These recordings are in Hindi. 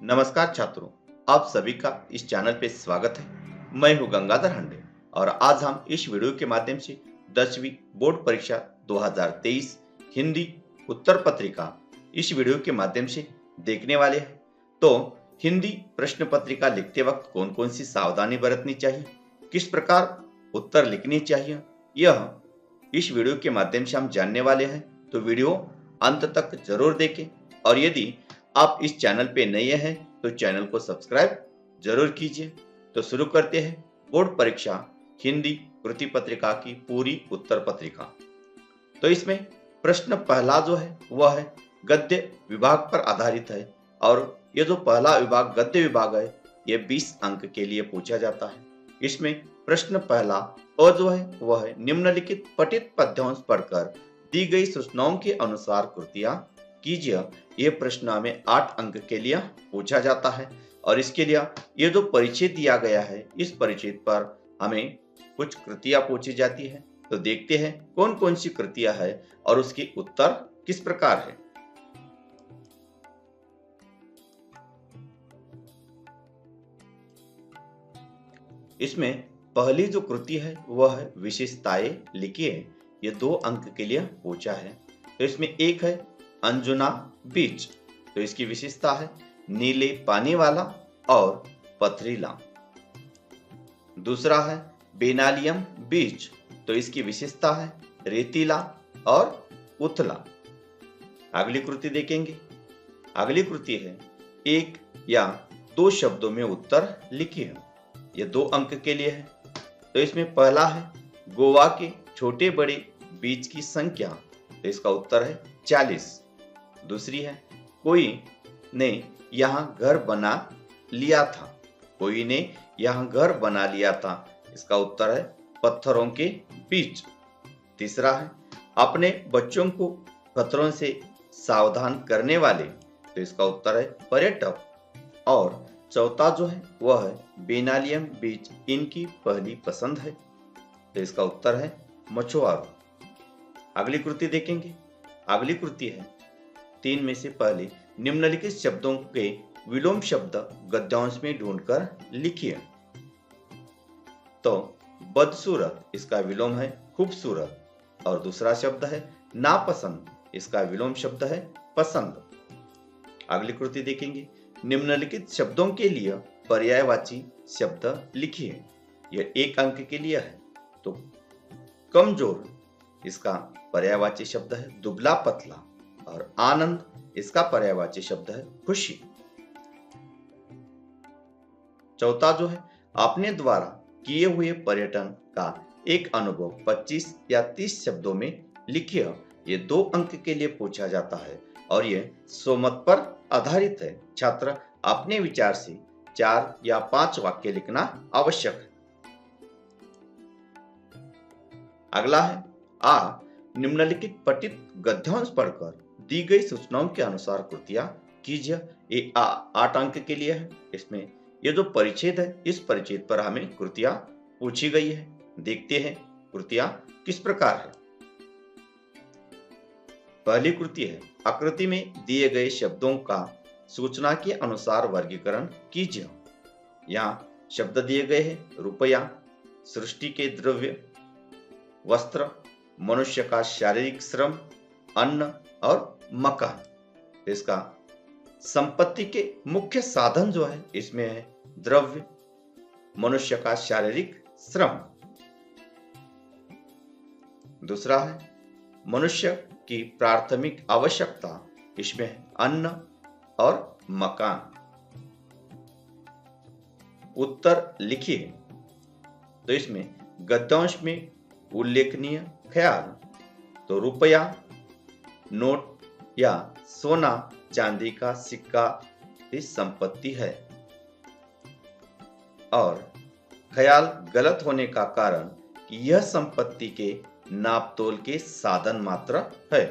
नमस्कार छात्रों, आप सभी का इस चैनल पे स्वागत है। मैं हूं गंगाधर हंडे और आज हम इस वीडियो के माध्यम से 10वीं बोर्ड परीक्षा 2023 हिंदी उत्तर पत्रिका इस वीडियो के माध्यम से देखने वाले हैं। तो हिंदी प्रश्न पत्रिका लिखते वक्त कौन कौन सी सावधानी बरतनी चाहिए, किस प्रकार उत्तर लिखनी चाहिए, यह इस वीडियो के माध्यम से हम जानने वाले हैं। तो वीडियो अंत तक जरूर देखें और यदि आप इस चैनल पे नए हैं तो चैनल को सब्सक्राइब जरूर कीजिए। तो शुरू करते हैं बोर्ड परीक्षा हिंदी कृति पत्रिका की पूरी उत्तर पत्रिका। तो इसमें प्रश्न पहला जो है वह है गद्य विभाग पर आधारित है और ये जो पहला विभाग गद्य विभाग है ये 20 अंक के लिए पूछा जाता है। इसमें प्रश्न पहला और जो है वह है निम्नलिखित पठित पद्यांश पढ़कर दी गई सूचनाओं के अनुसार कृतियां कीजिए। ये प्रश्न हमें 8 अंक के लिए पूछा जाता है और इसके लिए ये जो परिचय दिया गया है इस परिचय पर हमें कुछ कृतियां पूछी जाती है। तो देखते हैं कौन कौन सी कृतियां है और उसके उत्तर किस प्रकार है। इसमें पहली जो कृति है वह है विशेषताएं लिखिए। ये 2 अंक के लिए पूछा है। तो इसमें एक है अंजुना बीच, तो इसकी विशेषता है नीले पानी वाला और पथरीला। दूसरा है बेनालियम बीच, तो इसकी विशेषता है रेतीला और उथला। अगली कृति देखेंगे। अगली कृति है एक या 2 शब्दों में उत्तर लिखिए। ये 2 अंक के लिए है। तो इसमें पहला है गोवा के छोटे बड़े बीच की संख्या, तो इसका उत्तर है 40। दूसरी है कोई ने यहाँ घर बना लिया था, कोई ने यहाँ घर बना लिया था, इसका उत्तर है पत्थरों के बीच। तीसरा है अपने बच्चों को खतरों से सावधान करने वाले, तो इसका उत्तर है पर्यटक। और चौथा जो है वह है बेनालियम बीच इनकी पहली पसंद है, तो इसका उत्तर है मछुआरों। अगली कृति देखेंगे। अगली कृति है 3 में से पहले निम्नलिखित शब्दों के विलोम शब्द गद्यांश में ढूंढकर लिखिए। तो बदसूरत इसका विलोम है खूबसूरत और दूसरा शब्द है नापसंद, इसका विलोम शब्द है पसंद। अगली कृति देखेंगे। निम्नलिखित शब्दों के लिए पर्यायवाची शब्द लिखिए। यह 1 अंक के लिए है। तो कमजोर इसका पर्यायवाची शब्द है दुबला पतला और आनंद इसका पर्यायवाची शब्द है खुशी। चौथा जो है अपने द्वारा किए हुए पर्यटन का एक अनुभव 25 या 30 शब्दों में लिखिए। ये 2 अंक के लिए पूछा जाता है और ये स्वमत पर आधारित है। छात्र अपने विचार से 4 या 5 वाक्य लिखना आवश्यक है। अगला है आ निम्नलिखित पठित गद्यांश पढ़कर दी गई सूचनाओं के अनुसार कृतियां कीजिए। ये 8 अंक के लिए है। इसमें ये जो परिच्छेद है इस परिच्छेद पर हमें कृतियां पूछी गई है। देखते हैं कृतियां किस प्रकार है। पहली कृति है आकृति में दिए गए शब्दों का सूचना के अनुसार वर्गीकरण कीजिए। यहाँ शब्द दिए गए हैं रुपया, सृष्टि के द्रव्य, वस्त्र, मनुष्य का शारीरिक श्रम, अन्न और मकान। इसका संपत्ति के मुख्य साधन जो है इसमें है द्रव्य, मनुष्य का शारीरिक श्रम। दूसरा है मनुष्य की प्राथमिक आवश्यकता, इसमें है अन्न और मकान। उत्तर लिखिए। तो इसमें गद्यांश में उल्लेखनीय ख्याल, तो रुपया नोट या सोना चांदी का सिक्का इस संपत्ति है और ख्याल गलत होने का कारण कि यह संपत्ति के नापतोल के साधन मात्र है।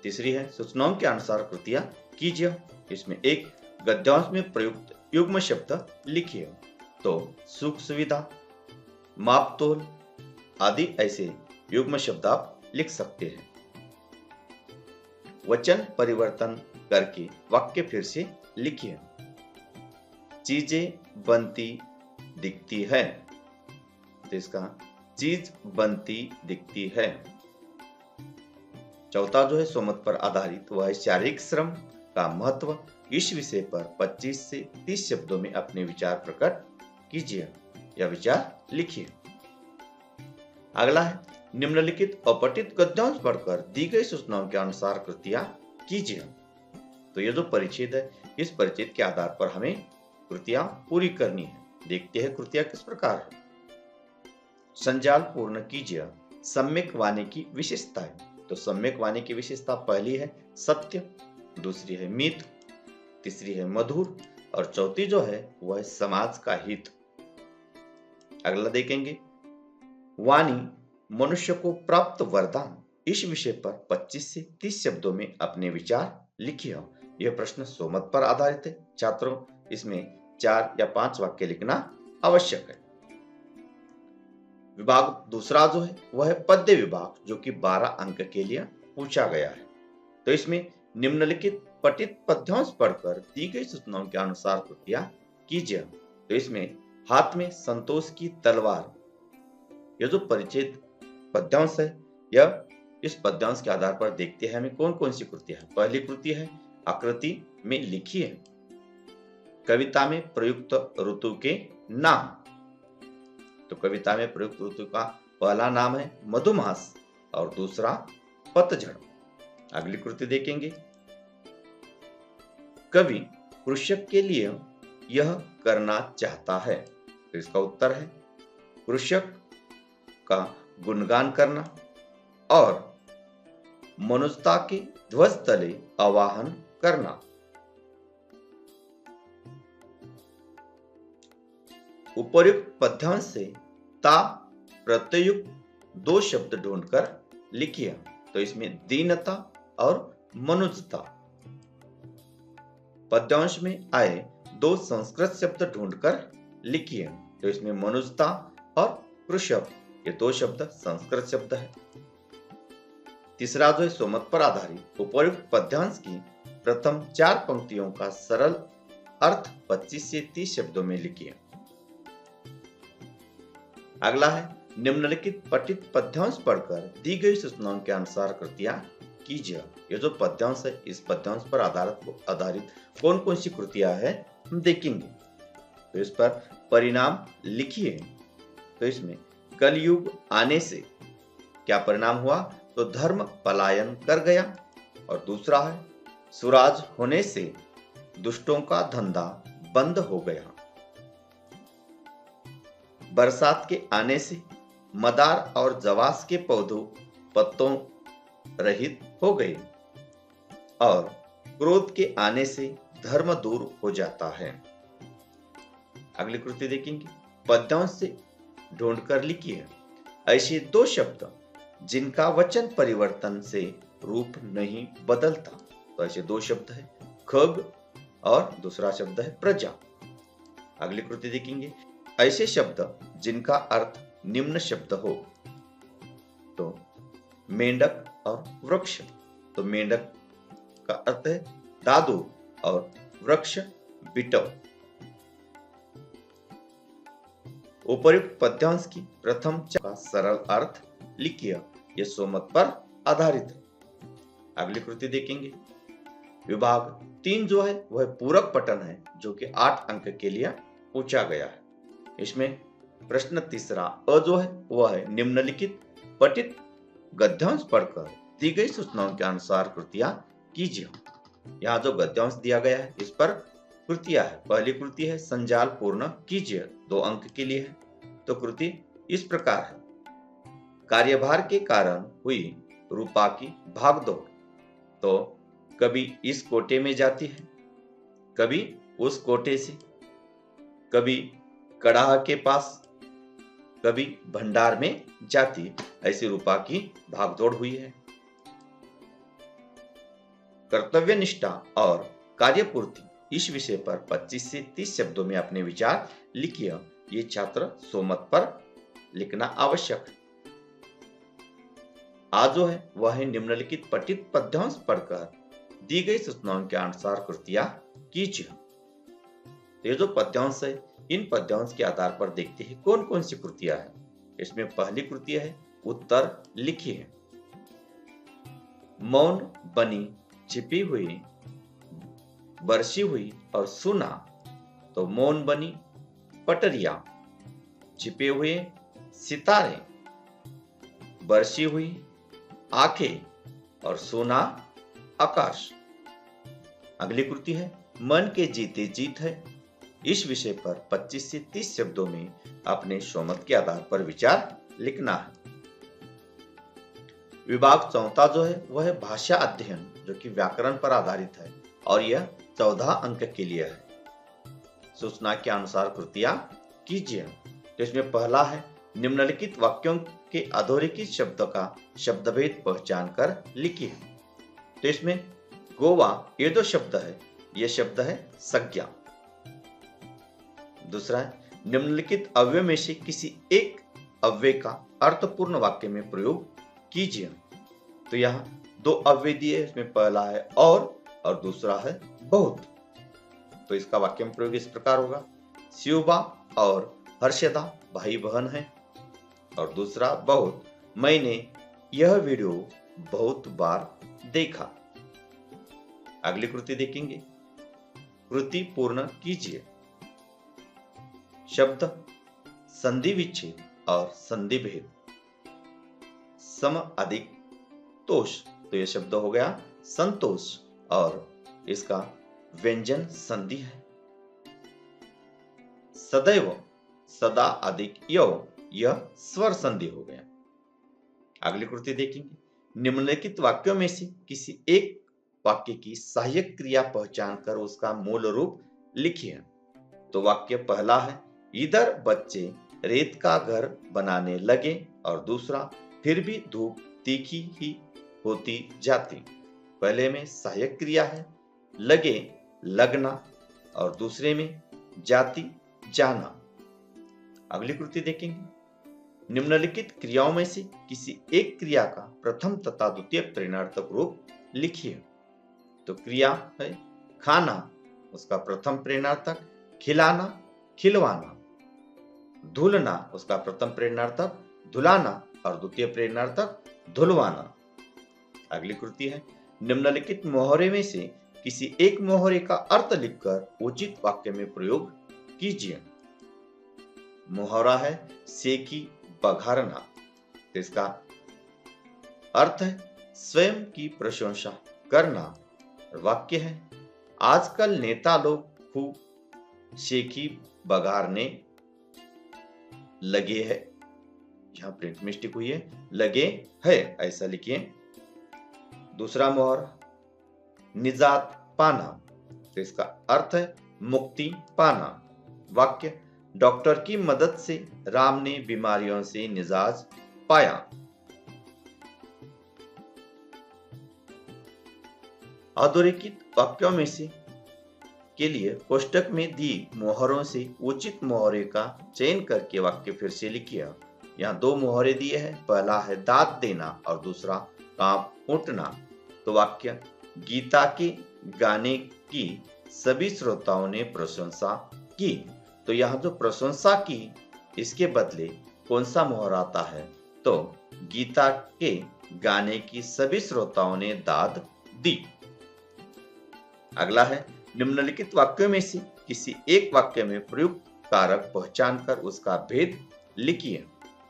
तीसरी है सूचनाओं के अनुसार कृतियां कीजिए। इसमें एक गद्यांश में प्रयुक्त युग्म शब्द लिखिए। तो सुख सुविधा, मापतोल आदि ऐसे युग्म शब्द आप लिख सकते हैं। वचन परिवर्तन करके वाक्य फिर से लिखिए। चीजें बनती दिखती है, तो इसका चीज बनती दिखती है। चौथा जो है सोमत पर आधारित वह है शारीरिक श्रम का महत्व। इस विषय पर 25 से 30 शब्दों में अपने विचार प्रकट कीजिए या विचार लिखिए। अगला है निम्नलिखित अपठित गद्यांश पढ़कर दी गई सूचनाओं के अनुसार कृतियां कीजिए। तो ये जो परिच्छेद है, इस परिच्छेद के आधार पर हमें कृतियां पूरी करनी है। देखते हैं कृतियां किस प्रकार है। संजाल पूर्ण कीजिए। सम्यक वाणी की विशेषताएं। तो सम्यक वाणी की विशेषता पहली है सत्य, दूसरी है मित, तीसरी है मधुर और चौथी जो है वह है समाज का हित। अगला देखेंगे वाणी मनुष्य को प्राप्त वरदान। इस विषय पर 25 से 30 शब्दों में अपने विचार लिखिए। यह प्रश्न सोमत पर आधारित है। छात्रों इसमें 4 या 5 वाक्य लिखना आवश्यक है। विभाग दूसरा जो है वह है पद्य विभाग, जो कि 12 अंक के लिए पूछा गया है। तो इसमें निम्नलिखित पठित पद्यांश पढ़कर दी गई सूचनाओं के अनुसार कृतियां कीजिए। तो इसमें हाथ में संतोष की तलवार, यह जो परिचित पद्यांश है, यह इस पद्यांश के आधार पर देखते हैं हमें कौन कौन सी कृतियां हैं। पहली कृति है आकृति में लिखिए। कविता में प्रयुक्त ऋतु के नाम। तो कविता में प्रयुक्त ऋतु का पहला नाम है मधुमास और दूसरा पतझड़। अगली कृति देखेंगे कवि कृषक के लिए यह करना चाहता है। तो इसका उत्तर है कृषक का गुणगान करना और मनुष्यता के ध्वज तले आवाहन करना। उपर्युक्त पद्यांश से ता प्रत्ययुक्त 2 शब्द ढूंढकर लिखिए। तो इसमें दीनता और मनुजता। पद्यांश में आए 2 संस्कृत शब्द ढूंढकर लिखिए। तो इसमें मनुजता और कृषक, ये 2 शब्द संस्कृत शब्द है। तीसरा जो है सोमत पर आधारित उपर्युक्त पद्यांश की प्रथम 4 पंक्तियों का सरल अर्थ 25 से 30 शब्दों में लिखिए। अगला है निम्नलिखित पठित पद्यांश पढ़कर दी गई सूचनाओं के अनुसार कृतियां कीजिए। ये जो पद्यांश है, इस पद्यांश पर आधारित कौन कौन सी कृतियां हैं हम देखेंगे। तो इस पर परिणाम लिखिए। तो इसमें कलयुग आने से क्या परिणाम हुआ, तो धर्म पलायन कर गया। और दूसरा है सुराज होने से दुष्टों का धंधा बंद हो गया। बरसात के आने से मदार और जवास के पौधों पत्तों रहित हो गए। और क्रोध के आने से धर्म दूर हो जाता है। अगली कृति देखेंगे पद्यांश से ढूंढकर लिखिए ऐसे 2 शब्द जिनका वचन परिवर्तन से रूप नहीं बदलता। तो ऐसे 2 शब्द है खग और दूसरा शब्द है प्रजा। अगली कृति देखेंगे ऐसे शब्द जिनका अर्थ निम्न शब्द हो। तो मेंढक और वृक्ष। तो मेंढक का अर्थ है दादू और वृक्ष बिटव। उपर्युक्त पद्यांश की प्रथम का सरल अर्थ लिखिए। यह सोमत पर आधारित है। अगली कृति देखेंगे विभाग 3 जो है वह पूरक पठन है, जो कि 8 अंक के लिए पूछा गया है। इसमें प्रश्न तीसरा अ जो है वह है निम्नलिखित पठित गद्यांश पढ़कर दी गई सूचनाओं के अनुसार कृतियां कीजिए। यहाँ जो गद्यांश दिया गया है इस पर कृतियां है। पहली कृति है संजाल पूर्ण कीजिए, 2 अंक के लिए है। तो कृति इस प्रकार है कार्यभार के कारण हुई रूपा की भागदौड़। तो कभी इस कोटे में जाती है, कभी उस कोटे से, कभी कड़ाह के पास, कभी भंडार में जाती, ऐसी रूपा की भागदौड़ हुई है। कर्तव्य निष्ठा और कार्यपूर्ति, इस विषय पर 25 से 30 शब्दों में अपने विचार लिखिए। ये छात्र सोमत पर लिखना आवश्यक है। आज जो है वह है निम्नलिखित पठित पद्यांश पढ़कर दी गई सूचनाओं के अनुसार कृतियां कीजिए। ये जो पद्यांश है, इन पद्यांश के आधार पर देखते हैं कौन कौन सी कृतियां हैं। इसमें पहली कृति है उत्तर लिखिए। मौन बनी छिपी हुई, बरसी हुई और सुना। तो मौन बनी पटरिया, छिपे हुए सितारे, बरसी हुई आंखें और सोना आकाश। अगली कृति है मन के जीते जीत है। इस विषय पर 25 से 30 शब्दों में अपने स्वमत के आधार पर विचार लिखना है। विभाग चौथा जो है वह है भाषा अध्ययन, जो कि व्याकरण पर आधारित है और यह 14 अंक के लिए है। सूचना के अनुसार कृतियां कीजिए। तो इसमें पहला है निम्नलिखित वाक्यों के अधोरेखित शब्दों का शब्दभेद पहचान कर लिखिए। तो इसमें गोवा ये जो शब्द है, यह शब्द है संज्ञा। दूसरा है निम्नलिखित अव्यय में से किसी एक अव्यय का अर्थपूर्ण वाक्य में प्रयोग कीजिए। तो यहाँ दो अव्यय दिए, इसमें पहला है और दूसरा है बहुत। तो इसका वाक्य में प्रयोग इस प्रकार होगा, शिवबा और हर्षदा भाई बहन हैं। और दूसरा बहुत, मैंने यह वीडियो बहुत बार देखा। अगली कृति देखेंगे, कृति पूर्ण कीजिए। शब्द संधि विच्छेद और संधि भेद। सम अधिक तोष, तो यह शब्द हो गया संतोष और इसका व्यंजन संधि है। सदैव, सदा अधिक यव, यह स्वर संधि हो गया। अगली कृति देखेंगे, निम्नलिखित वाक्यों में से किसी एक वाक्य की सहायक क्रिया पहचान कर उसका मूल रूप लिखिए। तो वाक्य पहला है, इधर बच्चे रेत का घर बनाने लगे, और दूसरा, फिर भी धूप तीखी ही होती जाती। पहले में सहायक क्रिया है लगे, लगना, और दूसरे में जाति, जाना। अगली कृति देखेंगे, निम्नलिखित क्रियाओं में से किसी एक क्रिया का प्रथम तथा द्वितीय प्रेरणार्थक रूप लिखिए। तो क्रिया है खाना, उसका प्रथम प्रेरणार्थक खिलाना, खिलवाना। धुलना, उसका प्रथम प्रेरणार्थक धुलाना और द्वितीय प्रेरणार्थक धुलवाना। अगली कृति है, निम्नलिखित मोहरे में से किसी एक मोहरे का अर्थ लिखकर उचित वाक्य में प्रयोग कीजिए। मोहरा है सेकी बघारना, इसका अर्थ है स्वयं की प्रशंसा करना। वाक्य है, आजकल नेता लोग खूब सेकी बघारने लगे हैं। यहां प्रिंट मिस्टेक हुई है, लगे है ऐसा लिखिए। दूसरा मोहर निजात पाना, तो इसका अर्थ है मुक्ति पाना। वाक्य, डॉक्टर की मदद से राम ने बीमारियों से निजात पाया। अधोरेखित वाक्यों में से के लिए कोष्टक में दी मोहरों से उचित मोहरे का चयन करके वाक्य फिर से लिखिए। यहाँ दो मोहरे दिए हैं, पहला है दांत देना और दूसरा कांप उठना। तो वाक्य, गीता के गाने की सभी श्रोताओं ने प्रशंसा की। तो यहाँ जो प्रशंसा की, इसके बदले कौन सा मोहर आता है? तो गीता के गाने की सभी श्रोताओं ने दाद दी। अगला है, निम्नलिखित वाक्यों में से किसी एक वाक्य में प्रयुक्त कारक पहचान कर उसका भेद लिखिए।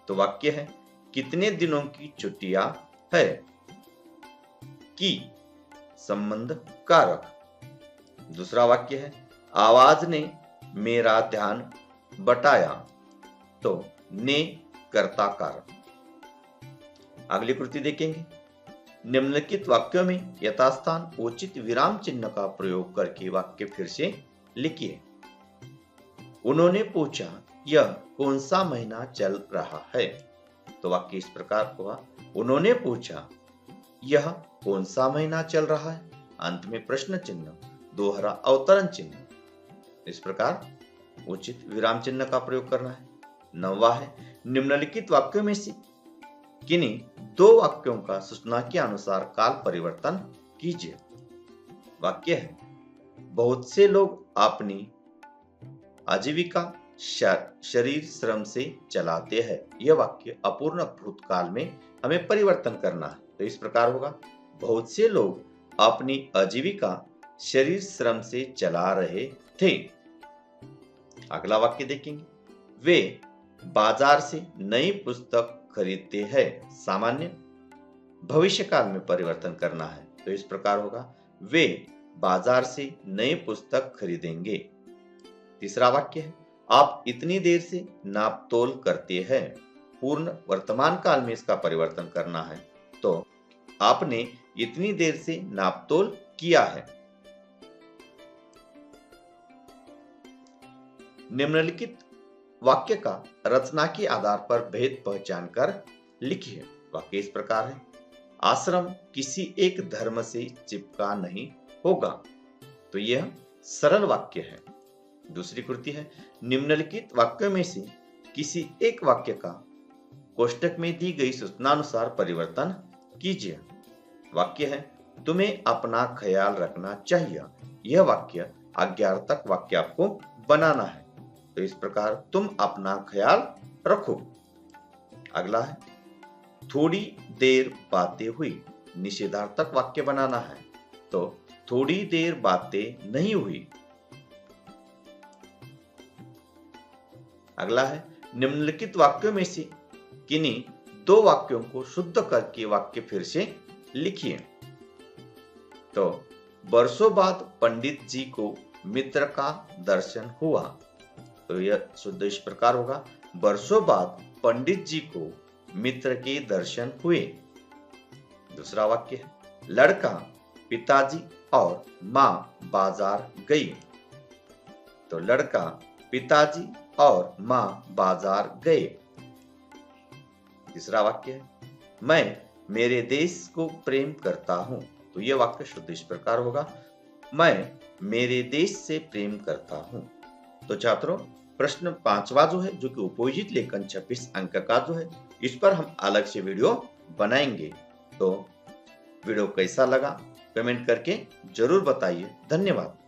तो वाक्य है, कितने दिनों की छुट्टियां है की संबंध कारक। दूसरा वाक्य है, आवाज ने मेरा ध्यान बटाया। तो ने कर्ता कारक। अगली कृति देखेंगे, निम्नलिखित वाक्यों में यथास्थान उचित विराम चिन्ह का प्रयोग करके वाक्य फिर से लिखिए। उन्होंने पूछा, यह कौन सा महीना चल रहा है? तो वाक्य इस प्रकार हुआ, उन्होंने पूछा, यह कौन सा महीना चल रहा है? अंत में प्रश्न चिन्ह, दोहरा अवतरण चिन्ह। इस प्रकार उचित विराम चिन्ह का प्रयोग करना है। 9वां है, निम्नलिखित वाक्यों में से किन्हीं दो वाक्यों का सूचना के अनुसार काल परिवर्तन कीजिए। वाक्य है, बहुत से लोग अपनी आजीविका शरीर श्रम से चलाते हैं। यह वाक्य अपूर्ण भूतकाल में हमें परिवर्तन करना है, तो इस प्रकार होगा, बहुत से लोग अपनी आजीविका शरीर श्रम से चला रहे थे। अगला वाक्य देखेंगे, वे बाजार से नई पुस्तक खरीदते हैं। सामान्य भविष्य काल में परिवर्तन करना है, तो इस प्रकार होगा, वे बाजार से नई पुस्तक खरीदेंगे। तीसरा वाक्य है, आप इतनी देर से नाप तोल करते हैं। पूर्ण वर्तमान काल में इसका परिवर्तन करना है, तो आपने इतनी देर से नाप तोल किया है। निम्नलिखित वाक्य का रचना के आधार पर भेद पहचान कर लिखिए। वाक्य इस प्रकार है, आश्रम किसी एक धर्म से चिपका नहीं होगा, तो यह सरल वाक्य है। दूसरी कृति है, निम्नलिखित वाक्यों में से किसी एक वाक्य का कोष्टक में दी गई सूचनानुसार परिवर्तन कीजिए। वाक्य है, तुम्हें अपना ख्याल रखना चाहिए। यह वाक्य आज्ञार्थक वाक्य आपको बनाना है, तो इस प्रकार तुम अपना ख्याल रखो। अगला है, थोड़ी देर बातें हुई। निषेधार्थक वाक्य बनाना है, तो थोड़ी देर बातें नहीं हुई। अगला है, निम्नलिखित वाक्यों में से किन्हीं दो वाक्यों को शुद्ध करके वाक्य फिर से लिखिए। तो वर्षों बाद पंडित जी को मित्र का दर्शन हुआ, तो यह शुद्ध इस प्रकार होगा, वर्षों बाद पंडित जी को मित्र के दर्शन हुए। दूसरा वाक्य है, लड़का, पिताजी और मां बाजार गई। तो लड़का, पिताजी और मां बाजार गए। तीसरा वाक्य है, मैं मेरे देश को प्रेम करता हूं। तो यह वाक्य शुद्ध इस प्रकार होगा, मैं मेरे देश से प्रेम करता हूं। तो छात्रों, प्रश्न 5वां जो है, जो कि उपयोजित लेखन 26 अंक का जो है, इस पर हम अलग से वीडियो बनाएंगे। तो वीडियो कैसा लगा कमेंट करके जरूर बताइए। धन्यवाद।